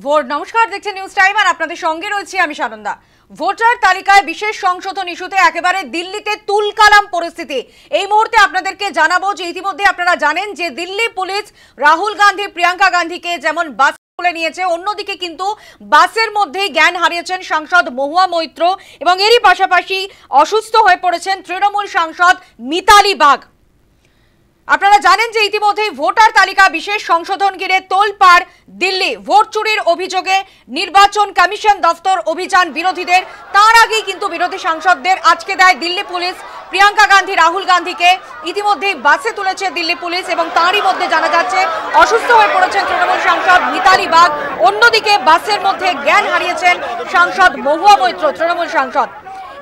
Vote নমস্কার, দেখছেন news time আর আপনাদের সঙ্গে রয়েছি আমি সানন্দা। ভোটার তালিকায় বিশেষ সংশোধন ইস্যুতে একেবারে দিল্লিতে তুলকালাম পরিস্থিতি। এই মুহূর্তে আপনাদেরকে জানাবো যে ইতিমধ্যে আপনারা জানেন যে দিল্লি পুলিশ রাহুল গান্ধী প্রিয়াঙ্কা গান্ধীকে যেমন বাস তুলে নিয়েছে, অন্যদিকে কিন্তু বাসের মধ্যেই জ্ঞান হারিয়েছেন সাংসদ মহুয়া মৈত্র এবং এরই পাশাপাশি অসুস্থ হয়ে পড়েছেন তৃণমূল সাংসদ মিতালি বাগ। আপনারা জানেন যে ইতিমধ্যেই ভোটার তালিকা বিশেষ সংশোধন ঘিরে তোলপাড় দিল্লি। ভোট চুরির অভিযোগে নির্বাচন কমিশন দফতর অভিযান বিরোধীদের, তার আগেই কিন্তু বিরোধী সাংসদদের আজকে দেয় দিল্লি পুলিশ। প্রিয়াঙ্কা গান্ধী রাহুল গান্ধীকে ইতিমধ্যেই বাসে তুলেছে দিল্লি পুলিশ এবং তারই মধ্যে জানা যাচ্ছে অসুস্থ হয়ে পড়েছেন তৃণমূল সাংসদ মিতালি বাগ। অন্যদিকে বাসের মধ্যে জ্ঞান হারিয়েছেন সাংসদ মহুয়া মৈত্র তৃণমূল সাংসদ।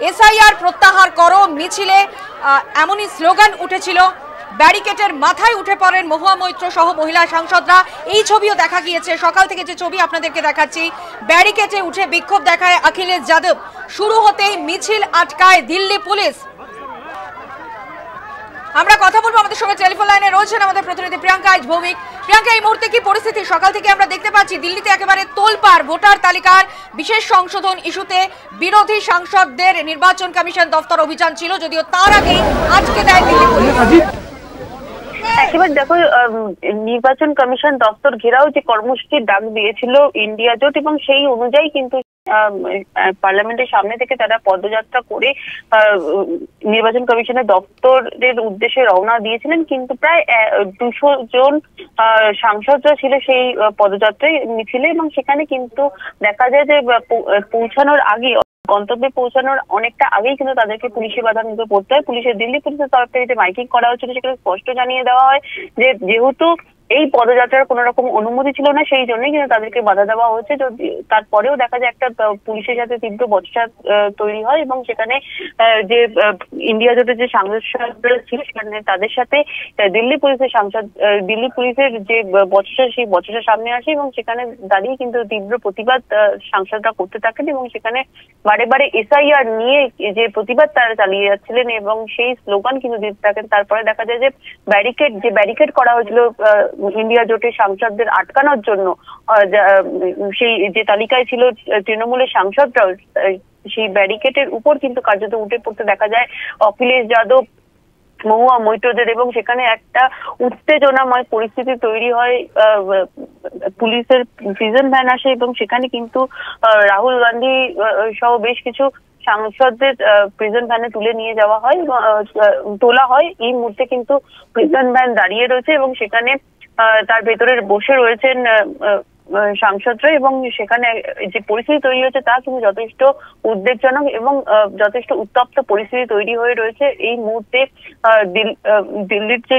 এসআইআর প্রত্যাহার করো মিছিলে এমনই স্লোগান উঠেছিল। ব্যারিকেডের মাথায় উঠে পড়েন মহুয়া মৈত্র সহ মহিলা সাংসদরা। এই ছবিও দেখা গিয়েছে, সকাল থেকে যে ছবি আপনাদেরকে দেখাচ্ছি। ব্যারিকেডে উঠে বিক্ষোভ দেখায় অখিলেশ যাদব। শুরু হতেই মিছিল আটকায় দিল্লি পুলিশ। আমরা কথা বলবো, আমাদের সঙ্গে টেলিফোন লাইনে রয়েছেন আমাদের প্রতিনিধি প্রিয়াঙ্কা ভৌমিক। প্রিয়াঙ্কা, এই মুহূর্তে কি পরিস্থিতি? সকাল থেকে আমরা দেখতে পাচ্ছি দিল্লিতে একেবারে তোলপাড় ভোটার তালিকার বিশেষ সংশোধন ইস্যুতে বিরোধী সাংসদদের নির্বাচন কমিশন দফতর অভিযান ছিল, যদিও তার আগেই আজকে দেয় দিল্লি পুলিশ। একেবারে দেখো, নির্বাচন কমিশন দপ্তর ঘেরাও যে কর্মসূচির ডাক দিয়েছিল ইন্ডিয়া জোট, এবং সেই অনুযায়ী কিন্তু পার্লামেন্টের সামনে থেকে তারা পদযাত্রা করে নির্বাচন কমিশনের দপ্তরের উদ্দেশ্যে রওনা দিয়েছিলেন। কিন্তু প্রায় 200 জন সাংসদরা ছিল সেই পদযাত্রায় মিছিলে, এবং সেখানে কিন্তু দেখা যায় যে পৌঁছানোর আগে, গন্তব্যে পৌঁছানোর অনেকটা আগেই কিন্তু তাদেরকে পুলিশের বাধার মুখে পড়তে হয়। দিল্লি পুলিশের তরফ থেকে যে মাইকিং করা হচ্ছিল সেখানে স্পষ্ট জানিয়ে দেওয়া হয় যে যেহেতু এই পদযাত্রার কোন রকম অনুমতি ছিল না, সেই জন্যই কিন্তু তাদেরকে বাধা দেওয়া হচ্ছে। তারপরেও দেখা যায় একটা পুলিশের সাথে তীব্র বচসা তৈরি হয়, এবং সেখানে যে ইন্ডিয়া জোটের যে সাংসদরা ছিল সেখানে তাদের সাথে দিল্লি পুলিশের যে বচসা, সেই বচসার সামনে আসে, এবং সেখানে দাঁড়িয়ে কিন্তু তীব্র প্রতিবাদ সাংসদরা করতে থাকেন, এবং সেখানে বারে বারে এসআইআর নিয়ে যে প্রতিবাদ তারা চালিয়ে যাচ্ছিলেন এবং সেই স্লোগান কিন্তু দিতে থাকেন। তারপরে দেখা যায় যে ব্যারিকেড করা হয়েছিল ইন্ডিয়া জোটের সাংসদদের আটকানোর জন্য, সেই যে তালিকায় ছিল তৃণমূলের সাংসদরাও, সেই ব্যারিকেডের উপর কিন্তু কার্যত উঠে পড়তে দেখা যায় অখিলেশ যাদব, মহুয়া মৈত্রদের, এবং সেখানে একটা উত্তেজনাময় পরিস্থিতি তৈরি হয়। পুলিশের প্রিজন ভ্যান আসে এবং সেখানে কিন্তু রাহুল গান্ধী সহ বেশ কিছু সাংসদদের প্রিজন ভ্যানে তুলে নিয়ে যাওয়া হয়, তোলা হয়। এই মুহূর্তে কিন্তু প্রিজন ভ্যান দাঁড়িয়ে রয়েছে এবং সেখানে তার ভেতরে বসে রয়েছেন সাংসদরা, এবং সেখানে যে পরিস্থিতি তৈরি হয়েছে তা কিন্তু যথেষ্ট উদ্বেগজনক এবং যথেষ্ট উত্তপ্ত পরিস্থিতি তৈরি হয়ে রয়েছে। এই মুহূর্তে দিল্লির যে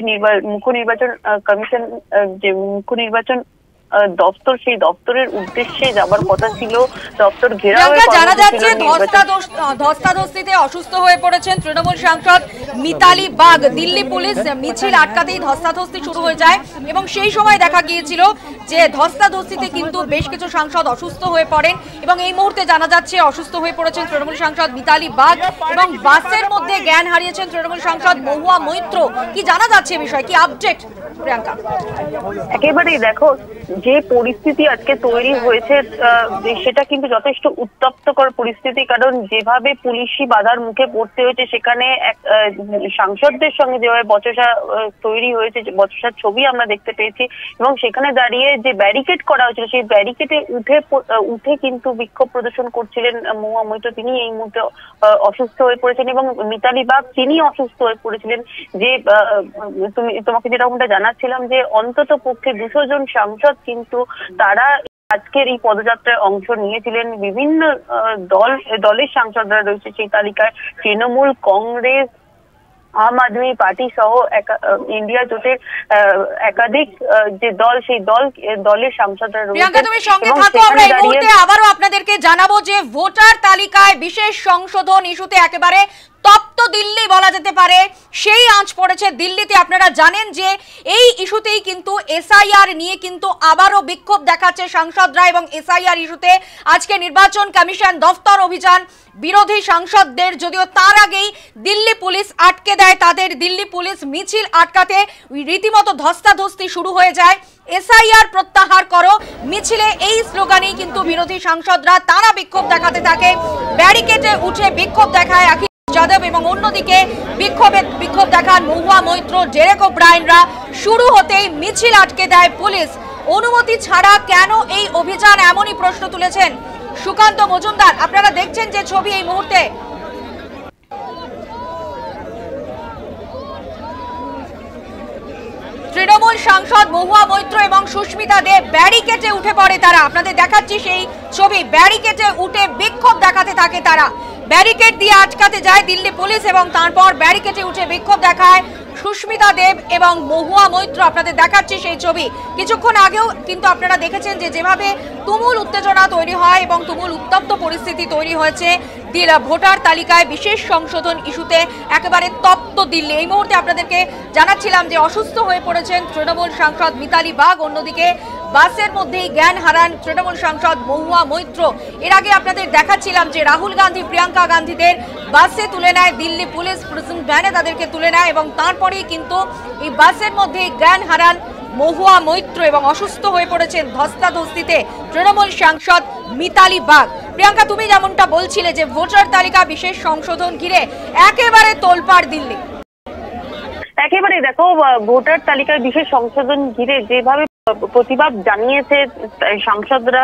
মুখ্য নির্বাচন কমিশন, যে মুখ্য নির্বাচন দপ্তর, সেই দপ্তরের উদ্দেশ্যে যাবার কথা ছিল। দপ্তর ঘেরাও জানা যাচ্ছে ধস্তাধস্তিতে অসুস্থ হয়ে পড়েছেন তৃণমূল সাংসদ মিতালি বাগ। দিল্লি পুলিশ মিছিল আটকাতেই ধস্তাধস্তি শুরু হয়ে যায় এবং সেই সময় দেখা গিয়েছিল যে ধস্তাধস্তিতে কিন্তু বেশ কিছু সাংসদ অসুস্থ হয়ে পড়েন, এবং এই মুহূর্তে জানা যাচ্ছে অসুস্থ হয়ে পড়েছেন তৃণমূল সাংসদ মিতালি বাগ এবং বাসের মধ্যে জ্ঞান হারিয়েছেন তৃণমূল সাংসদ মহুয়া মৈত্র। কি জানা যাচ্ছে বিষয়, কি আপডেট প্রিয়াঙ্কা? একেবারেই দেখো, যে পরিস্থিতি আজকে তৈরি হয়েছে সেটা কিন্তু যথেষ্ট উত্তপ্তকর পরিস্থিতি, কারণ যেভাবে পুলিশি বাধার মুখে পড়তে হয়েছে, সেখানে সাংসদদের সঙ্গে যেভাবে বচসা তৈরি হয়েছে, বচসার ছবি আমরা দেখতে পেয়েছি, এবং সেখানে দাঁড়িয়ে যে ব্যারিকেড করা হয়েছিল সেই ব্যারিকেডে উঠে কিন্তু বিক্ষোভ প্রদর্শন করছিলেন মহুয়া মৈত্র। তিনি এই মুহূর্তে অসুস্থ হয়ে পড়েছেন, এবং মিতালি বাগ তিনি অসুস্থ হয়ে পড়েছিলেন। যে তোমাকে যেরকমটা জানাচ্ছিলাম যে অন্তত পক্ষে 200 জন সাংসদ কিন্তু তারা আজকের এই পদযাত্রায় অংশ নিয়েছিলেন। বিভিন্ন দলের সাংসদরা রয়েছে সেই তালিকায়, তৃণমূল, কংগ্রেস, আম আদমি পার্টি সহ ইন্ডিয়া জোটের একাধিক যে দল, সেই দলের সাংসদরা রয়েছে। তুমি সঙ্গে থাকো, আমরা এই মুহূর্তে আবারও আপনাদেরকে জানাবো যে ভোটার তালিকায় বিশেষ সংশোধন ইস্যুতে একেবারে তপ্ত দিল্লি বলা যেতে পারে, সেই আঁচ পড়েছে দিল্লিতে। আপনারা জানেন যে এই ইস্যুতেই কিন্তু এসআইআর নিয়ে কিন্তু আবারও বিক্ষোভ দেখাচ্ছে সাংসদরা, এবং এসআইআর ইস্যুতে আজকে নির্বাচন কমিশন দফতর অভিযান বিরোধী সাংসদদের, যদিও তার আগেই দিল্লি পুলিশ আটকে দেয় তাদের। দিল্লি পুলিশ মিছিল আটকাতে রীতিমতো ধস্তাধস্তি শুরু হয়ে যায় এসআইআর প্রত্যাহার করো মিছিলে এই স্লোগানেই কিন্তু বিরোধী সাংসদরা তারা বিক্ষোভ দেখাতে থাকে। ব্যারিকেডে উঠে বিক্ষোভ দেখায় অখিলেশ যাদব এবং অন্যদিকে বিক্ষোভ দেখান মহুয়া মৈত্র, ডেরেক ওব্রায়েনরা। শুরু হতেই মিছিল আটকে দেয় পুলিশ। অনুমতি ছাড়া কেন এই অভিযান, এমনই প্রশ্ন তুলেছেন সুকান্ত মজুমদার। আপনারা দেখছেন যে ছবি এই মুহূর্তে, তৃণমূল সাংসদ মহুয়া মৈত্র এবং সুস্মিতা দেব ব্যারিকেডে উঠে পড়ে তারা। আপনাদের দেখাচ্ছি সেই ছবি, ব্যারিকেডে উঠে বিক্ষোভ দেখাতে থাকে তারা। ব্যারিকেড দিয়ে আটকাতে যায় দিল্লি পুলিশ এবং তারপর ব্যারিকেডে উঠে বিক্ষোভ দেখায় সুস্মিতা দেব এবং মহুয়া মৈত্র। আপনাদের দেখাচ্ছি সেই ছবি। কিছুক্ষণ আগেও কিন্তু আপনারা দেখেছেন যে যেভাবে তুমুল উত্তেজনা তৈরি হয় এবং তুমুল উত্তপ্ত পরিস্থিতি তৈরি হয়েছে ভোটার তালিকায় বিশেষ সংশোধন ইস্যুতে একেবারে তপ্ত দিল্লি। এই মুহূর্তে আপনাদেরকে জানাচ্ছিলাম যে অসুস্থ হয়ে পড়েছেন তৃণমূল সাংসদ মিতালি বাগ। অন্যদিকে বাসের মধ্যেই জ্ঞান হারান তৃণমূল সাংসদ মহুয়া মৈত্র। এর আগে আপনাদের দেখাচ্ছিলাম যে রাহুল গান্ধী, প্রিয়াঙ্কা গান্ধীদের বাসে তুলে নেয় দিল্লি পুলিশ, প্রিজন ভ্যানে তাদেরকে তুলে নেয় এবং তারপরেই কিন্তু এই বাসের মধ্যেই জ্ঞান হারান মহুয়া মৈত্র এবং অসুস্থ হয়ে পড়েছেন ধস্তাধস্তিতে তৃণমূল সাংসদ মিতালি বাগ। প্রিয়াঙ্কা, তুমি যেমনটা বলছিলে যে ভোটার তালিকা বিশেষ সংশোধন ঘিরে একেবারে তোলপাড় দিল্লি। একেবারে দেখো, ভোটার তালিকার বিশেষ সংশোধন ঘিরে যেভাবে প্রতিবাদ জানিয়েছে সাংসদরা,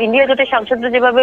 ইন্ডিয়া জোটের সাংসদরা যেভাবে